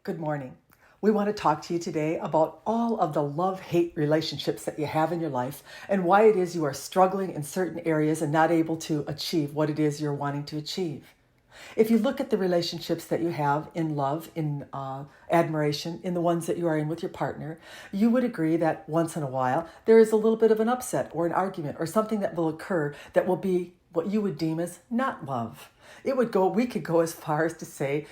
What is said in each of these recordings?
Good morning. We want to talk to you today about all of the love-hate relationships that you have in your life and why it is you are struggling in certain areas and not able to achieve what it is you're wanting to achieve. If you look at the relationships that you have in love, in admiration, in the ones that you are in with your partner, you would agree that once in a while there is a little bit of an upset or an argument or something that will occur that will be what you would deem as not love. We could go as far as to say,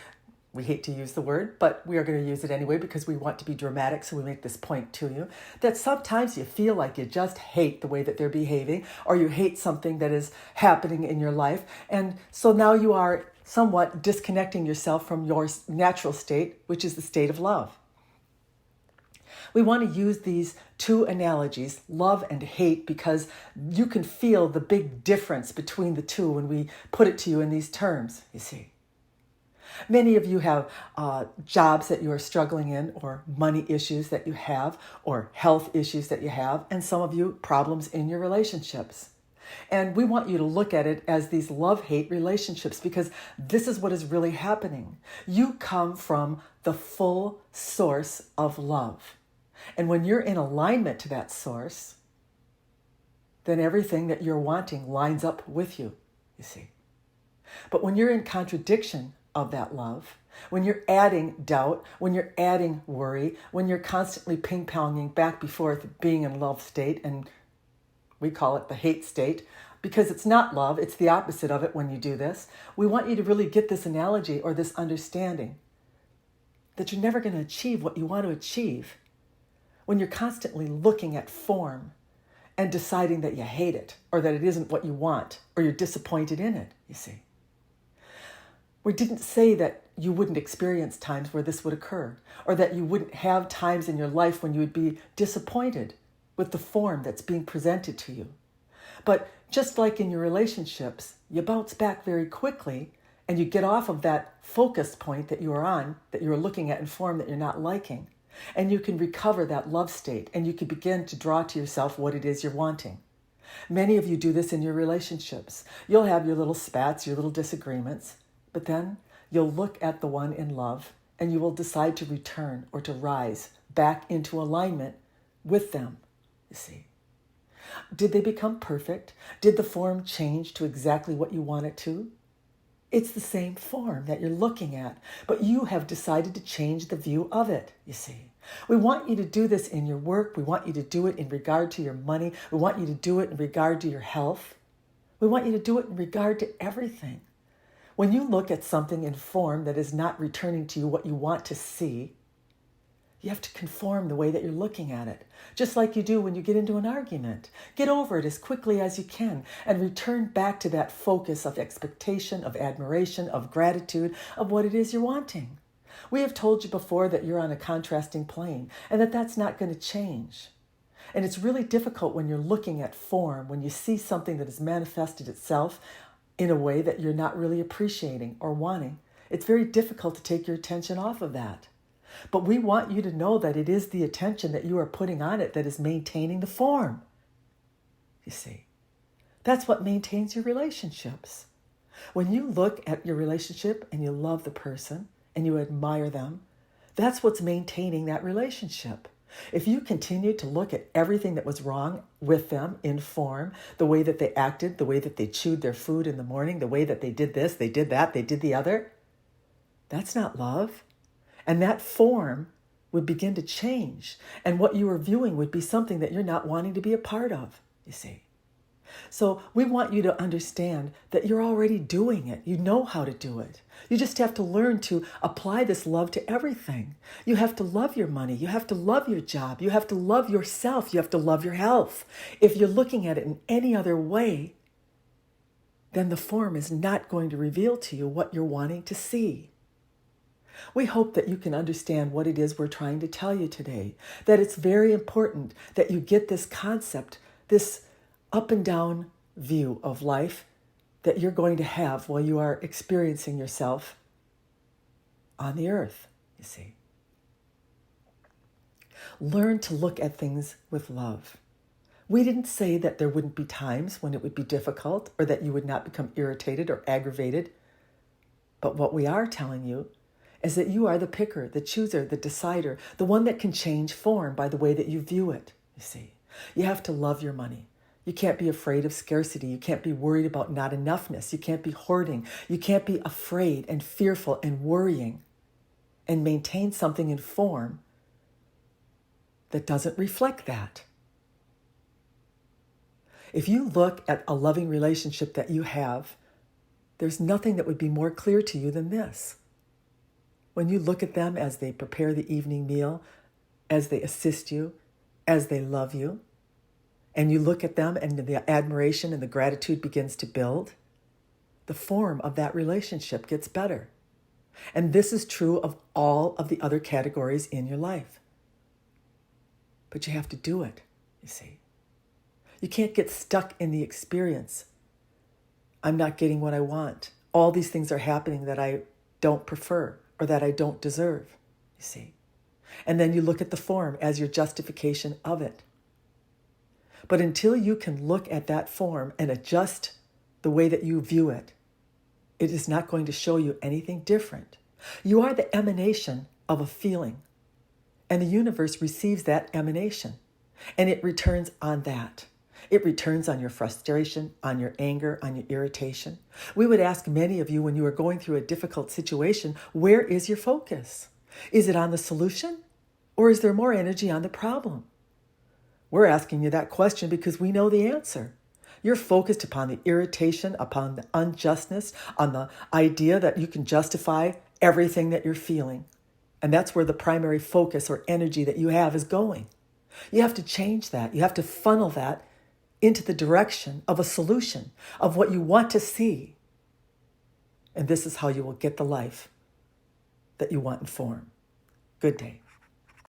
we hate to use the word, but we are going to use it anyway because we want to be dramatic, so we make this point to you, that sometimes you feel like you just hate the way that they're behaving, or you hate something that is happening in your life, and so now you are somewhat disconnecting yourself from your natural state, which is the state of love. We want to use these two analogies, love and hate, because you can feel the big difference between the two when we put it to you in these terms, you see. Many of you have jobs that you are struggling in, or money issues that you have, or health issues that you have, and some of you problems in your relationships. And we want you to look at it as these love-hate relationships, because this is what is really happening. You come from the full source of love. And when you're in alignment to that source, then everything that you're wanting lines up with you, you see. But when you're in contradiction of that love, when you're adding doubt, when you're adding worry, when you're constantly ping-ponging back and forth, being in love state, and we call it the hate state, because it's not love, it's the opposite of it when you do this. We want you to really get this analogy or this understanding that you're never going to achieve what you want to achieve when you're constantly looking at form and deciding that you hate it, or that it isn't what you want, or you're disappointed in it, you see. We didn't say that you wouldn't experience times where this would occur, or that you wouldn't have times in your life when you would be disappointed with the form that's being presented to you. But just like in your relationships, you bounce back very quickly and you get off of that focus point that you are on, that you are looking at in form that you're not liking, and you can recover that love state, and you can begin to draw to yourself what it is you're wanting. Many of you do this in your relationships. You'll have your little spats, your little disagreements, but then you'll look at the one in love and you will decide to return or to rise back into alignment with them, you see. Did they become perfect? Did the form change to exactly what you want it to? It's the same form that you're looking at, but you have decided to change the view of it, you see. We want you to do this in your work. We want you to do it in regard to your money. We want you to do it in regard to your health. We want you to do it in regard to everything. When you look at something in form that is not returning to you what you want to see, you have to conform the way that you're looking at it, just like you do when you get into an argument. Get over it as quickly as you can and return back to that focus of expectation, of admiration, of gratitude, of what it is you're wanting. We have told you before that you're on a contrasting plane and that that's not going to change. And it's really difficult when you're looking at form, when you see something that has manifested itself in a way that you're not really appreciating or wanting. It's very difficult to take your attention off of that. But we want you to know that it is the attention that you are putting on it that is maintaining the form. You see, that's what maintains your relationships. When you look at your relationship and you love the person and you admire them, that's what's maintaining that relationship. If you continue to look at everything that was wrong with them in form, the way that they acted, the way that they chewed their food in the morning, the way that they did this, they did that, they did the other, that's not love. And that form would begin to change. And what you are viewing would be something that you're not wanting to be a part of, you see. So we want you to understand that you're already doing it. You know how to do it. You just have to learn to apply this love to everything. You have to love your money. You have to love your job. You have to love yourself. You have to love your health. If you're looking at it in any other way, then the form is not going to reveal to you what you're wanting to see. We hope that you can understand what it is we're trying to tell you today, that it's very important that you get this concept, this up and down view of life that you're going to have while you are experiencing yourself on the earth, you see. Learn to look at things with love. We didn't say that there wouldn't be times when it would be difficult or that you would not become irritated or aggravated. But what we are telling you is that you are the picker, the chooser, the decider, the one that can change form by the way that you view it, you see. You have to love your money. You can't be afraid of scarcity. You can't be worried about not enoughness. You can't be hoarding. You can't be afraid and fearful and worrying and maintain something in form that doesn't reflect that. If you look at a loving relationship that you have, there's nothing that would be more clear to you than this. When you look at them as they prepare the evening meal, as they assist you, as they love you, and you look at them and the admiration and the gratitude begins to build, the form of that relationship gets better. And this is true of all of the other categories in your life. But you have to do it, you see. You can't get stuck in the experience. I'm not getting what I want. All these things are happening that I don't prefer or that I don't deserve, you see. And then you look at the form as your justification of it. But until you can look at that form and adjust the way that you view it, it is not going to show you anything different. You are the emanation of a feeling, and the universe receives that emanation, and it returns on that. It returns on your frustration, on your anger, on your irritation. We would ask many of you when you are going through a difficult situation, where is your focus? Is it on the solution, or is there more energy on the problem? We're asking you that question because we know the answer. You're focused upon the irritation, upon the unjustness, on the idea that you can justify everything that you're feeling. And that's where the primary focus or energy that you have is going. You have to change that. You have to funnel that into the direction of a solution, of what you want to see. And this is how you will get the life that you want in form. Good day.